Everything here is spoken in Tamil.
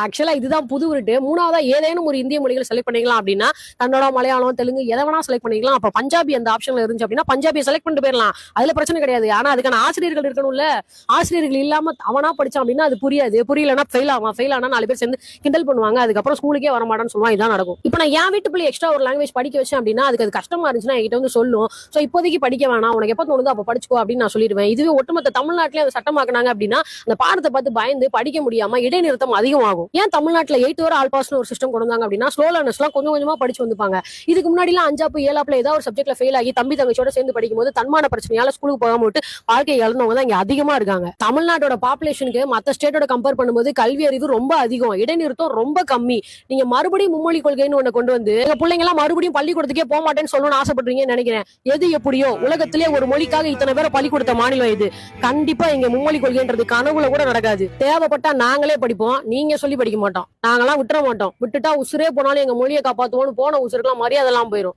ஆக்சுவலா இதுதான் புது உருட்டு. மூணாவதா ஏதேனும் ஒரு இந்திய மொழிகள் செலக்ட் பண்ணிக்கலாம் அப்படின்னா கன்னடம், மலையாளம், தெலுங்கு எதை வேணா செலக்ட் பண்ணிக்கலாம். அப்ப பஞ்சாபி அந்த ஆப்ஷன்ல இருந்துச்சு அப்படின்னா பஞ்சாபியை செலக்ட் பண்ணிட்டு போயிடலாம். அதுல பிரச்சனை கிடையாது. ஆனா அதுக்கான ஆசிரியர்கள் இருக்கணும்ல. ஆசிரியர்கள் இல்லாம அவனா படிச்சான் அப்படின்னா அது புரியாது. புரியலன்னா ஃபெயில் ஆவான். ஃபெயில் ஆனா 4 பேர் சேர்ந்து கிண்டல் பண்ணுவாங்க. அதுக்கப்புறம் ஸ்கூலுக்கே வரமாட்டான்னு சொல்லுவான். இதான் நடக்கும். இப்ப நான் என் வீட்டு பிள்ளை எக்ஸ்ட்ரா ஒரு லாங்குவேஜ் படிக்க வச்சேன் அப்படின்னா அதுக்கு அது கஷ்டமா இருந்துச்சுன்னா என்கிட்ட வந்து சொல்லும். சோ இப்போதைக்கு படிக்க வேணாம், உனக்கு எப்ப தோணுதோ அப்ப படிச்சுக்கோ அப்படின்னு நான் சொல்லிடுவேன். இதுவே ஒட்டுமொத்த தமிழ்நாட்டிலே அதை சட்டமாக்குனாங்க அப்படின்னா அந்த பாடத்தை பார்த்து பயந்து படிக்க முடியாம இடைநிறுத்தம் அதிகமாகும். ஏன் தமிழ்நாட்டுல 8 வரை ஆல் பாஸ்னு ஒரு சிஸ்டம் கொண்டு வந்தாங்க அப்படின்னா ஸ்லோ லேர்னர்ஸ் எல்லாம் கொஞ்சம் கொஞ்சமா படிச்சு வந்துப்பாங்க. இதுக்கு முன்னாடி எல்லாம் 5ஆப்பு 7ஆப்புல ஏதாவது ஒரு சப்ஜெக்ட்ல ஃபெயில் ஆகி தம்பி தங்கச்சியோட சேர்ந்து படிக்கும் போது தன்மான பிரச்சனையால ஸ்கூலுக்கு போகாம விட்டு வாழ்க்கை இழந்தவங்க தான் இங்க அதிகமா இருக்காங்க. தமிழ்நாட்டோட பாப்புலேஷனுக்கு மத்த ஸ்டேட்டோட கம்பேர் பண்ணும்போது கல்வி அறிவு ரொம்ப அதிகம், இடைநிறுத்தம் ரொம்ப கம்மி. நீங்க மறுபடியும் மும்மொழி கொள்கைன்னு ஒண்ணு கொண்டு வந்து எங்க பிள்ளைங்க எல்லாம் மறுபடியும் பள்ளிக்கூடத்துக்கே போக மாட்டேன்னு சொல்லணும்னு ஆசைப்படுறீங்கன்னு நினைக்கிறேன். எது எப்படியோ உலகத்திலே ஒரு மொழிக்காக இத்தனை பேரை பள்ளி கொடுத்த மாநிலம் இது. கண்டிப்பா இங்க மும்மொழி கொள்கைன்றது கனவுல கூட நடக்காது. தேவைப்பட்டா நாங்களே படிப்போம், நீங்க சொல்லி படிக்க மாட்டோம். நாங்கெல்லாம் விட்டுற மாட்டோம். விட்டுட்டா உசுரே போனாலும் எங்க மொழியை காப்பாத்துவோம்னு போன உசுருக்கெல்லாம் மரியாதை எல்லாம் போயிடும்.